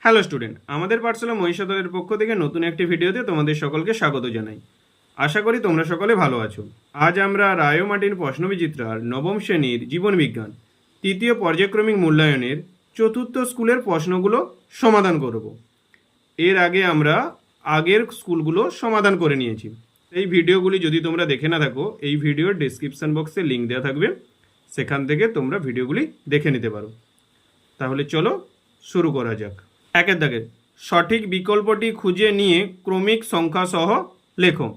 Hello student, আমাদের পাঠশালা মহিষাদলের পক্ষ থেকে নতুন একটি ভিডিওতে তোমাদের সকলকে স্বাগত জানাই। আশা করি তোমরা সকলে ভালো আছো। আজ আমরা রায় ও মার্টিন প্রশ্নবিচিত্রার নবম শ্রেণীর জীবন বিজ্ঞান তৃতীয় পর্যায়ক্রমিক মূল্যায়নের চতুর্থ স্কুলের প্রশ্নগুলো সমাধান করব। এর আগে আমরা আগের স্কুলগুলো সমাধান করে নিয়েছি। এই ভিডিওগুলি যদি তোমরা দেখে না থাকো, এই ভিডিওর ডেসক্রিপশন বক্সে লিঙ্ক দেওয়া থাকবে, সেখান থেকে তোমরা ভিডিওগুলি দেখে নিতে পারো। তাহলে চলো শুরু করা যাক। একের দাগে সঠিক বিকল্পটি খুঁজে নিয়ে ক্রমিক সংখ্যা সহ লেখো।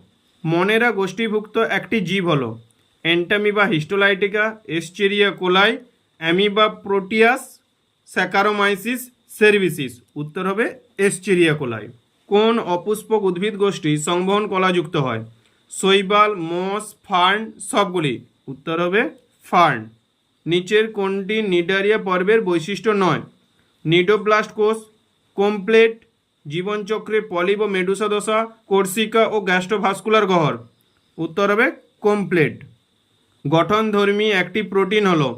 মনেরা গোষ্ঠীভুক্ত একটি জীব হলো Entamoeba histolytica, Escherichia coli, Amoeba proteus, Saccharomyces cerevisiae. উত্তর হবে এস্চেরিয়া কোলাই। কোন অপুষ্পক উদ্ভিদ গোষ্ঠী সংবহন কলাযুক্ত হয়? শৈবাল, মস, ফার্ন, সবগুলি। উত্তর হবে ফার্ন। নিচের কোনটি নিডারিয়া পর্বের বৈশিষ্ট্য নয়? নিডোব্লাস্ট কোষ, কমপ্লেট, জীবনচক্রে পলিব ও মেডুসা দশা, কোর্সিকা ও গ্যাস্ট্রোভাস্কুলার গহ্বর। উত্তর হবে কমপ্লেট। গঠনধর্মী একটি প্রোটিন হলো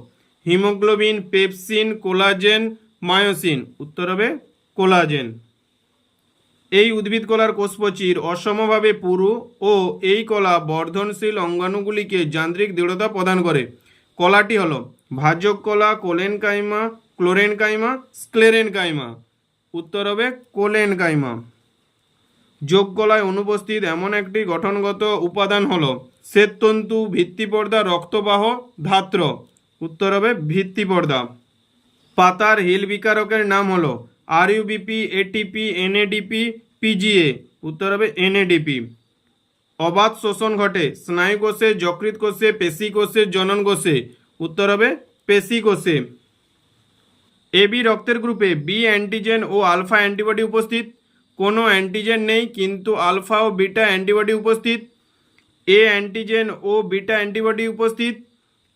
হিমোগ্লোবিন, পেপসিন, কোলাজেন, মায়োসিন। উত্তর হবে কোলাজেন। এই উদ্ভিদ কলার কোষপ্রাচীর অসমভাবে পুরু ও এই কলা বর্ধনশীল অঙ্গাণুগুলিকে যান্ত্রিক দৃঢ়তা প্রদান করে। কলাটি হলো ভাজক কলা, কোলেনকাইমা, ক্লোরেনকাইমা, স্ক্লেরেনকাইমা। উত্তর হবে কোলেনকাইমা। যোগ কলায় অনুপস্থিত এমন একটি গঠনগত উপাদান হলো শ্বেততন্তু, ভিত্তিপর্দা, রক্তবাহ, ধাত্র। উত্তর হবে ভিত্তিপর্দা। পাতার হিল বিকারকের নাম হলো আরইউবিপি, এটিপি, এনএডিপি, পিজিএ। উত্তর হবে এনএডিপি। অবাধ শোষণ ঘটে স্নায়ুকোষে, যকৃৎ কোষে, পেশিকোষে, জনন কোষে। উত্তর হবে পেশিকোষে। এবি রক্তের গ্রুপে বি অ্যান্টিজেন ও আলফা অ্যান্টিবডি উপস্থিত। কোনো অ্যান্টিজেন নেই কিন্তু আলফা ও বিটা অ্যান্টিবডি উপস্থিত। এ অ্যান্টিজেন ও বিটা অ্যান্টিবডি উপস্থিত।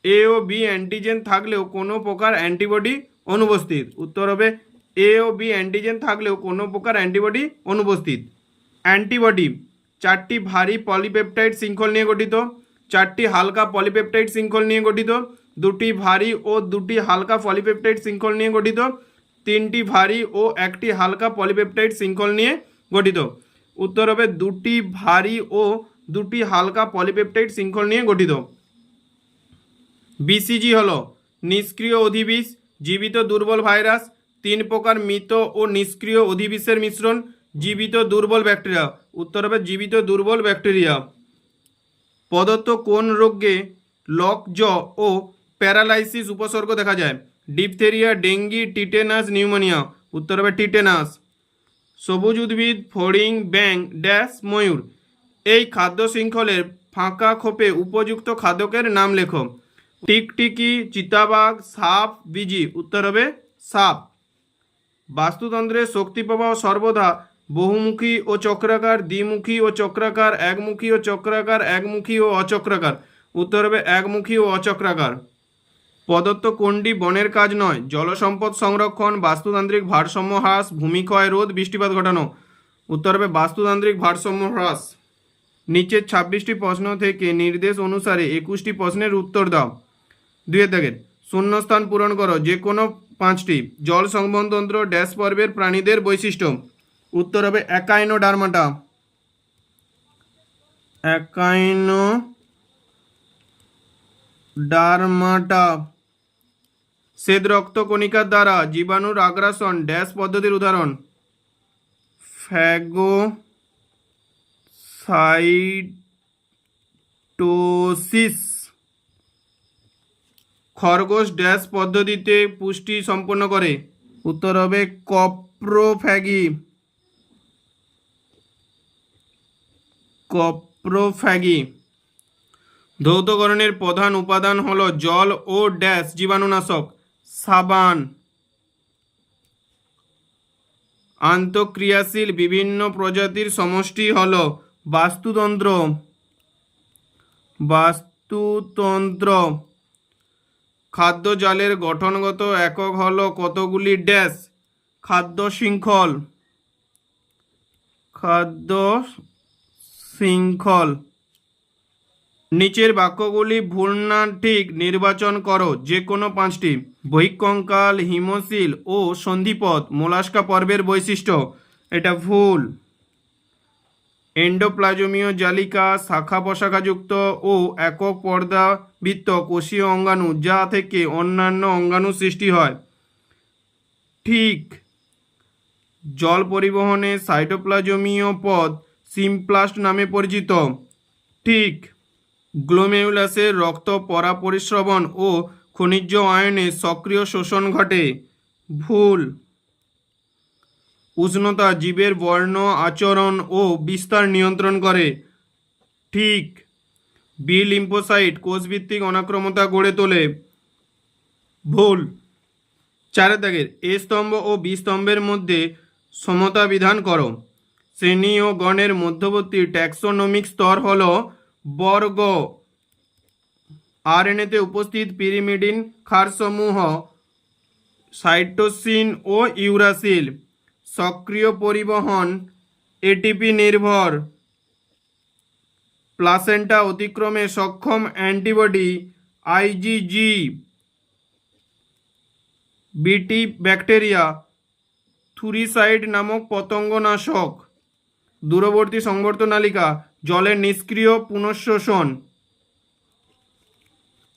এ ও বি অ্যান্টিজেন থাকলেও কোনো প্রকার অ্যান্টিবডি অনুপস্থিত। উত্তর হবে এ ও বি অ্যান্টিজেন থাকলেও কোনো প্রকার অ্যান্টিবডি অনুপস্থিত। অ্যান্টিবডি চারটি ভারী পলিপেপটাইড শৃঙ্খল নিয়ে গঠিত, চারটি হালকা পলিপেপটাইড শৃঙ্খল নিয়ে গঠিত, দুটি ভারী ও দুটি হালকা পলিপেপটাইড শৃঙ্খল নিয়ে গঠিত, তিনটি ভারী ও একটি হালকা পলিপেপটাইড শৃঙ্খল নিয়ে গঠিত। উত্তর হবে দুটি ভারী ও দুটি হালকা পলিপেপটাইড শৃঙ্খল নিয়ে গঠিত। বিসিজি হলো নিষ্ক্রিয় অধিবিষ, জীবিত দুর্বল ভাইরাস, তিন প্রকার মৃত ও নিষ্ক্রিয় অধিবিষের মিশ্রণ, জীবিত দুর্বল ব্যাকটেরিয়া। উত্তর হবে জীবিত দুর্বল ব্যাকটেরিয়া। প্রদত্ত কোন রোগে লকজ ও প্যারালাইসিস উপসর্গ দেখা যায়? Diphtheria, dengue, tetanus, pneumonia. উত্তর হবে টিটেনাস। সবুজ উদ্ভিদ, ফড়িং, ব্যাং, ড্যাশ, ময়ূর। এই খাদ্য শৃঙ্খলের ফাঁকা খোপে উপযুক্ত খাদ্যকের নাম লেখো। টিকটিকি, চিতাবাঘ, সাপ, বিজি। উত্তর হবে সাপ। বাস্তুতন্ত্রের শক্তি প্রবাহ সর্বদা বহুমুখী ও চক্রাকার, দ্বিমুখী ও চক্রাকার, একমুখী ও চক্রাকার, একমুখী ও অচক্রাকার। উত্তর হবে একমুখী ও অচক্রাকার। প্রদত্ত কোনটি বনের কাজ নয়? জলসম্পদ সংরক্ষণ, বাস্তুতান্ত্রিক ভারসাম্য হ্রাস, ভূমিক্ষয় রোধ, বৃষ্টিপাত ঘটানো। উত্তর হবে বাস্তুতান্ত্রিক ভারসাম্য হ্রাস। নিচের 26টি প্রশ্ন থেকে নির্দেশ অনুসারে 21টি প্রশ্নের উত্তর দাও। 2 দাগের শূন্যস্থান পূরণ করো যে কোনো 5টি। জল সংবহনতন্ত্র ড্যাশ পর্বের প্রাণীদের বৈশিষ্ট্য। উত্তর হবে একাইনোডার্মাটা। একাইনোডার্মাটা। শ্বেত রক্ত কণিকার দ্বারা জীবাণুর আগ্রাসন ড্যাশ পদ্ধতির উদাহরণ? ফ্যাগোসাইটোসিস। খরগোশ ড্যাশ পদ্ধতিতে পুষ্টি সম্পন্ন করে? উত্তর হবে কপ্রোফ্যাগি। কপ্রোফ্যাগি। ধৌতকরণের প্রধান উপাদান হলো জল ও ড্যাশ জীবাণুনাশক? সাবান। আন্তঃক্রিয়াশীল বিভিন্ন প্রজাতির সমষ্টি হলো বাস্তুতন্ত্র। বাস্তুতন্ত্র। খাদ্য জালের গঠনগত একক হলো কতগুলি ড্যাশ? খাদ্য শৃঙ্খল। খাদ্য শৃঙ্খল। নিচের বাক্যগুলি ভুল না ঠিক নির্বাচন করো, যে কোনো পাঁচটি। বহিঃকঙ্কাল, হিমশিল ও সন্ধিপথ মোলাস্কা পর্বের বৈশিষ্ট্য, এটা ভুল। এন্ডোপ্লাজমীয় জালিকা শাখা প্রশাখাযুক্ত ও একক পর্দাবৃত্ত কোষীয় অঙ্গাণু, যা থেকে অন্যান্য অঙ্গাণু সৃষ্টি হয়, ঠিক। জল পরিবহনে সাইটোপ্লাজমীয় পথ সিমপ্লাস্ট নামে পরিচিত, ঠিক। গ্লোমেরুলাসের রক্ত পরাপরিস্রবণ ও খনিজ আয়নের সক্রিয় শোষণ ঘটে, ভুল। উষ্ণতা জীবের বর্ণ, আচরণ ও বিস্তার নিয়ন্ত্রণ করে, ঠিক। বি লিম্ফোসাইট কোষভিত্তিক অনাক্রমতা গড়ে তোলে, ভুল। চারের দাগের এ স্তম্ভ ও বি স্তম্ভের মধ্যে সমতা বিধান করো। শ্রেণী ও গণের মধ্যবর্তী ট্যাক্সোনমিক স্তর হল বর্গ। আরএনএতে উপস্থিত পিরিমিডিন ক্ষারসমূহ সাইটোসিন ও ইউরাসিল। সক্রিয় পরিবহন এটিপি নির্ভর। প্লাসেন্টা অতিক্রমে সক্ষম অ্যান্টিবডি আইজিজি। বিটি ব্যাকটেরিয়া থুরিসাইড নামক পতঙ্গনাশক। দূরবর্তী সংবর্ধনালিকা জলের নিষ্ক্রিয় পুনঃশোষণ।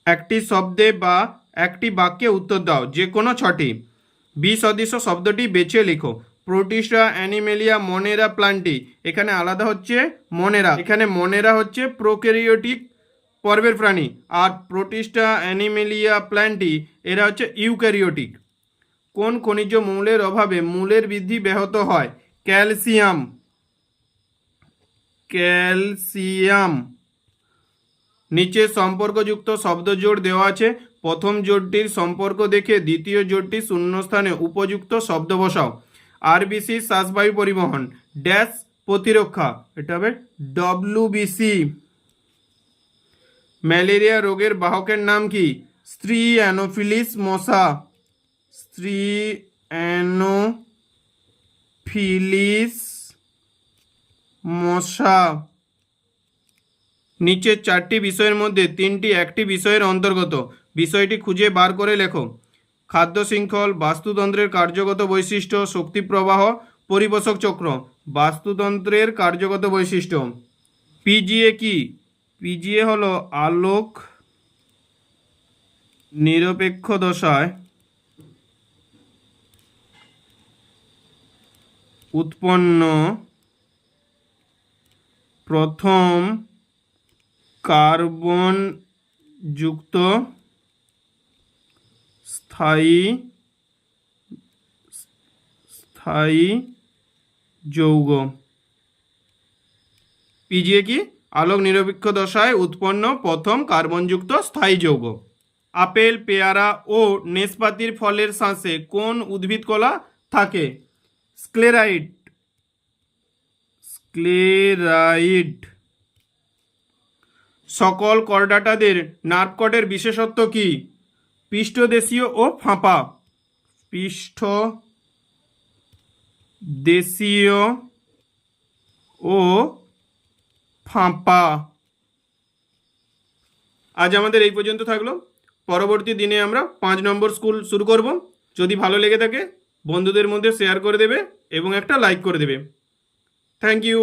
একটি শব্দে বা একটি বাক্যে উত্তর দাও, যে কোনো ছটি। বি সদৃশ শব্দটি বেছে লিখো। Protista, Animalia, মনেরা, plenty. এখানে আলাদা হচ্ছে মনেরা, এখানে মনেরা হচ্ছে প্রোক্যারিওটিক পর্বের প্রাণী, আর প্রোটিস্টা, অ্যানিমেলিয়া, প্লান্টি এরা হচ্ছে ইউক্যারিওটিক। কোন খনিজ মৌলের অভাবে মূলের বৃদ্ধি ব্যাহত হয়? ক্যালসিয়াম। ক্যালসিয়াম। নিচে সম্পর্কযুক্ত শব্দজোড় দেওয়া আছে, প্রথম জোড়টির সম্পর্ক দেখে দ্বিতীয় জোড়টি শূন্যস্থানে উপযুক্ত শব্দ বসাও। আরবিসি শ্বাসবায়ু পরিবহন ড্যাশ প্রতিরক্ষা, এটা হবে ডব্লিউবিসি। ম্যালেরিয়া রোগের বাহকের নাম কি? স্ত্রী অ্যানোফিলিস মশা। স্ত্রী অ্যানোফিলিস মশা। নিচের চারটি বিষয়ের মধ্যে তিনটি একটি বিষয়ের অন্তর্গত, বিষয়টি খুঁজে বার করে লেখো। খাদ্য শৃঙ্খল, বাস্তুতন্ত্রের কার্যগত বৈশিষ্ট্য, শক্তি প্রবাহ, পরিপোষক চক্র। বাস্তুতন্ত্রের কার্যগত বৈশিষ্ট্য। পিজিএ কি? পিজিএ হলো আলোক নিরপেক্ষ দশায় উৎপন্ন প্রথম কার্বন যুক্ত স্থায়ী যৌগ। পিজিএ কি? আলোক নিরপেক্ষ দশায় উৎপন্ন প্রথম কার্বনযুক্ত স্থায়ী যৌগ। আপেল, পেয়ারা ও নেসপাতির ফলের শাঁসে কোন উদ্ভিদ কলা থাকে? স্ক্লেরাইড। স্ক্লেরাইড। সকল করডাটাদের নার্ভ কর্ডের বিশেষত্ব কি? পৃষ্ঠদেশীয় ও ফাঁপা। পৃষ্ঠদেশীয় ও ফাঁপা। আজ আমাদের এই পর্যন্ত থাকলো। পরবর্তী দিনে আমরা 5 নম্বর স্কুল শুরু করব। যদি ভালো লেগে থাকে বন্ধুদের মধ্যে শেয়ার করে দেবে এবং একটা লাইক করে দেবে। Thank you.